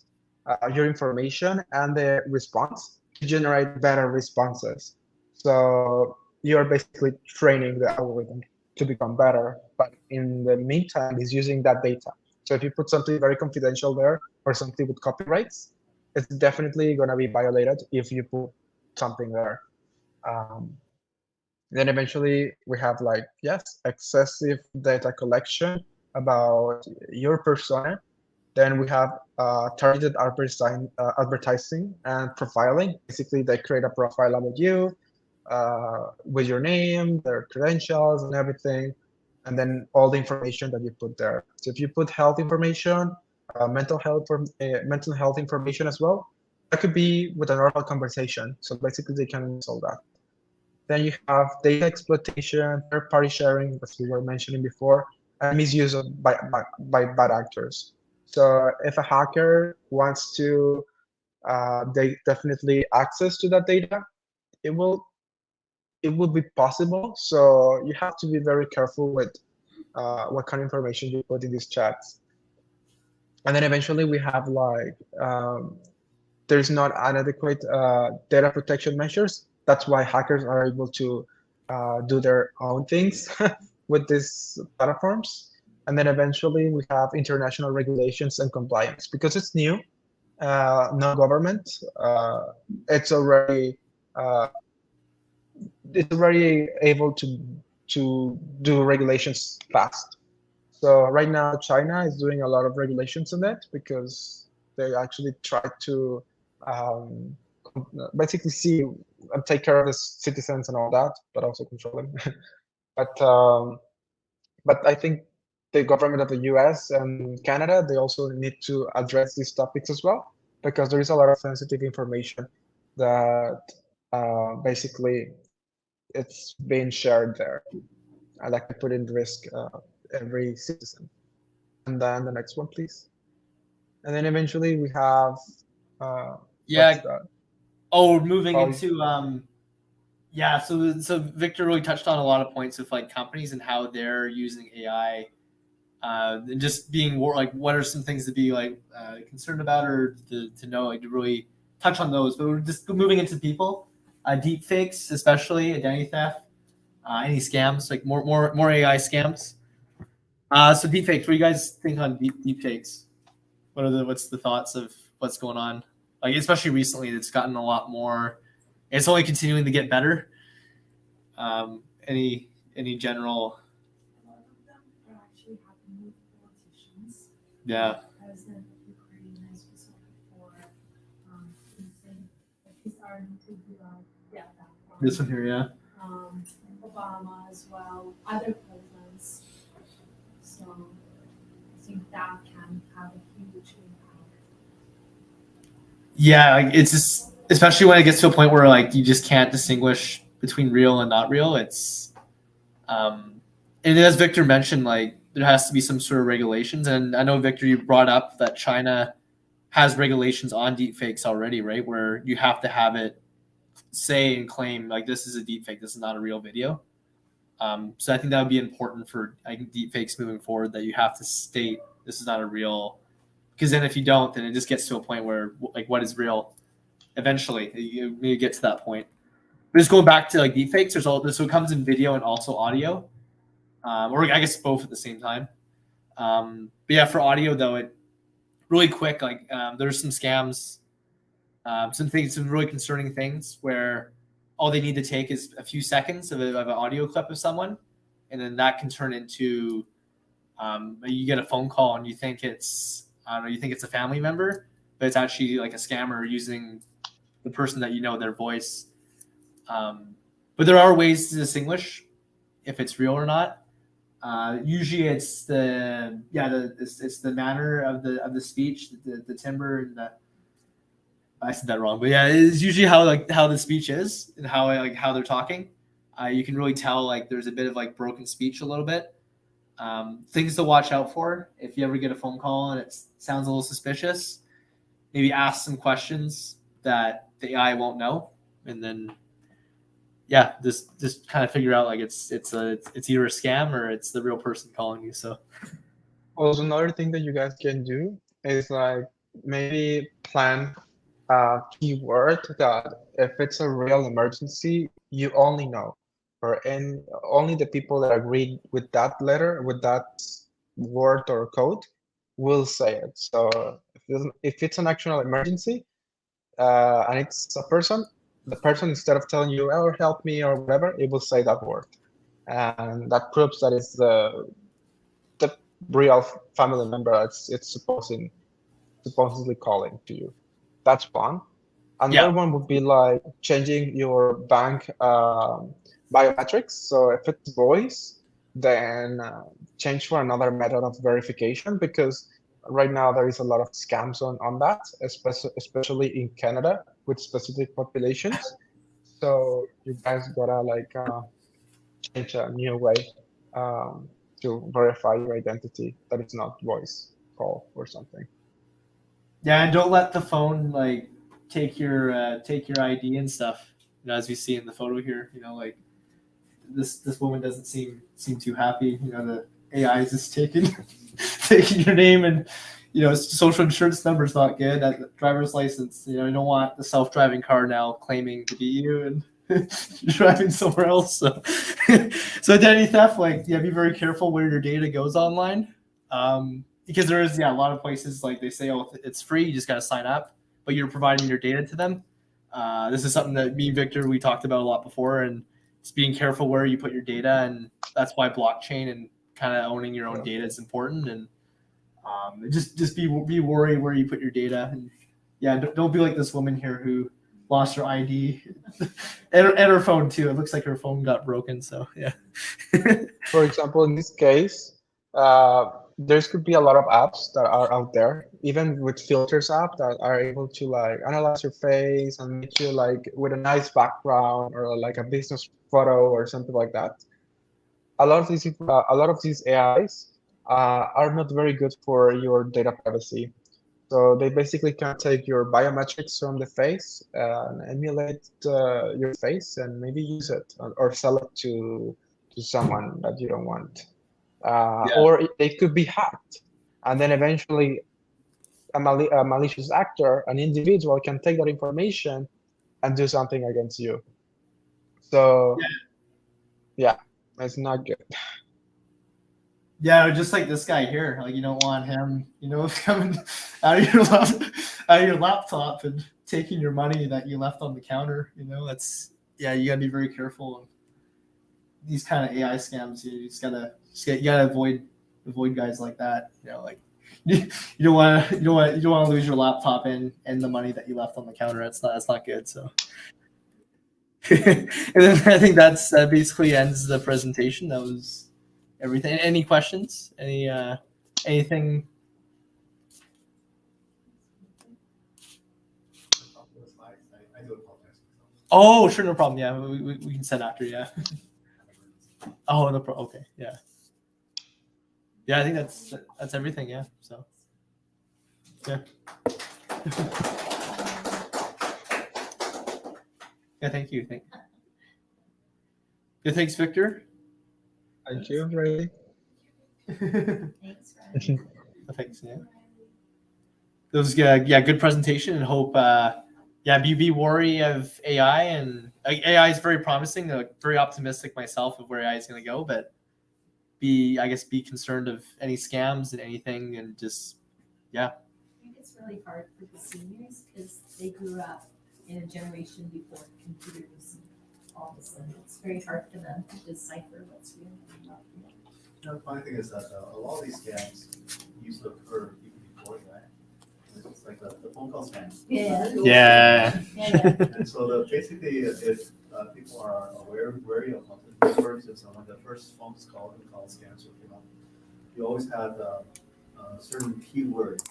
your information and the response, to generate better responses. So you're basically training the algorithm to become better, but in the meantime, it's using that data. So if you put something very confidential there, or something with copyrights, it's definitely going to be violated if you put something there. Then eventually we have like, yes, excessive data collection about your persona. Then we have targeted advertising and profiling. Basically, they create a profile about you with your name, their credentials, and everything, and then all the information that you put there. So if you put health information, mental health information as well, that could be with a normal conversation. So basically, they can solve that. Then you have data exploitation, third-party sharing, as we were mentioning before, and misuse by bad actors. So if a hacker wants to they definitely access to that data, it will be possible. So you have to be very careful with what kind of information you put in these chats. And then eventually we have like there's not inadequate data protection measures. That's why hackers are able to do their own things with these platforms. And then eventually we have international regulations and compliance. Because it's new, no government, it's already able to do regulations fast. So right now China is doing a lot of regulations on it because they actually try to basically see and take care of the citizens and all that, but also control them. But I think the government of the US and Canada, they also need to address these topics as well, because there is a lot of sensitive information that basically it's being shared there. I like to put in risk every citizen. And then the next one, please. And then eventually we have Yeah. what's that? Oh, moving Oh, into yeah. So Victor really touched on a lot of points with like companies and how they're using AI, and just being like, what are some things to be like concerned about or to know, like to really touch on those. But we're just moving into people, deep fakes, especially identity theft, any scams, like more AI scams. So deep fakes. What do you guys think on deep fakes? What's the thoughts of what's going on? Like especially recently, it's gotten a lot more. It's only continuing to get better. Any general? A lot of them are actually happening with politicians. Yeah. President of Ukraine has just for using these are that one. This one here, yeah. Obama as well, other presidents. So I think that can have a huge impact. Yeah, like it's just, especially when it gets to a point where like you just can't distinguish between real and not real. It's and as Victor mentioned, like there has to be some sort of regulations. And I know Victor, you brought up that China has regulations on deepfakes already, right? Where you have to have it say and claim like this is a deepfake, this is not a real video. So I think that would be important for deepfakes moving forward, that you have to state this is not a real, because then if you don't, then it just gets to a point where like what is real. Eventually, you get to that point. But just going back to like deepfakes, there's all this. So it comes in video and also audio, or I guess both at the same time. But yeah, for audio though, it really quick. Like there's some scams, some really concerning things where all they need to take is a few seconds of an audio clip of someone, and then that can turn into you get a phone call and you think it's a family member, but it's actually like a scammer using the person that you know, their voice. But there are ways to distinguish if it's real or not. Usually it's it's the manner of the speech, the timbre, and I said that wrong, but yeah, it's usually how the speech is and how they're talking. You can really tell like there's a bit of like broken speech a little bit. Things to watch out for if you ever get a phone call and it sounds a little suspicious. Maybe ask some questions that the AI won't know, and then just kind of figure out like it's either a scam or it's the real person calling you. So also another thing that you guys can do is like maybe plan a keyword that if it's a real emergency, you only know, and only the people that agree with that letter, with that word or code, will say it. So if it's an actual emergency and it's a person, the person, instead of telling you, "Oh, help me" or whatever, it will say that word, and that proves that it's the real family member. It's supposedly calling to you. That's one. Another one would be like changing your bank biometrics. So if it's voice, then change for another method of verification, because right now there is a lot of scams on that, especially in Canada with specific populations. So you guys gotta like change a new way to verify your identity that it's not voice call or something. Yeah, and don't let the phone like take your ID and stuff. You know, as we see in the photo here, you know, like this woman doesn't seem too happy. You know, the AI is just taking your name, and you know, social insurance number is not good. That driver's license, you know, you don't want the self-driving car now claiming to be you and you're driving somewhere else. So, so identity theft, like, yeah, be very careful where your data goes online. Because there is, a lot of places like they say, oh, it's free, you just got to sign up, but you're providing your data to them. This is something that me and Victor, we talked about a lot before, and just being careful where you put your data. And that's why blockchain and kind of owning your own data is important. And just be worried where you put your data. And yeah, don't be like this woman here who lost her ID and her phone too. It looks like her phone got broken. So yeah. For example, in this case, there could be a lot of apps that are out there, even with filters app that are able to like analyze your face and make you like with a nice background or like a business photo or something like that. A lot of these AIs are not very good for your data privacy. So they basically can take your biometrics from the face and emulate your face and maybe use it or sell it to someone that you don't want. Or they could be hacked, and then eventually a malicious actor, an individual, can take that information and do something against you. So yeah, it's not good. Yeah, just like this guy here. Like you don't want him, coming out of your laptop and taking your money that you left on the counter. That's you gotta be very careful. These kind of AI scams, you gotta avoid guys like that. Like you don't want to lose your laptop and the money that you left on the counter. That's not good. So. And then I think that basically ends the presentation. That was everything. Any questions? Anything? I do apologize. Oh, sure, no problem. Yeah, we can send after. Yeah. Oh, no problem. Okay, yeah. Yeah, I think that's everything. Yeah. So. Yeah. Yeah. Thank you. Yeah. Thanks, Victor. Thank you, Ray. Thanks, Ryan. Thanks. Yeah. That was good presentation, and hope be wary of AI, and AI is very promising. Very optimistic myself of where AI is going to go, but be concerned of any scams and anything, and just I think it's really hard for the seniors because they grew up in a generation before computers and all this, and it's very hard for them to decipher what's real and not real. The funny thing is that a lot of these scams used to occur even before that. It's like the phone call scam. Yeah. And so basically, if people are wary of networks, it's when the first phone call scams came up, you always had a certain keyword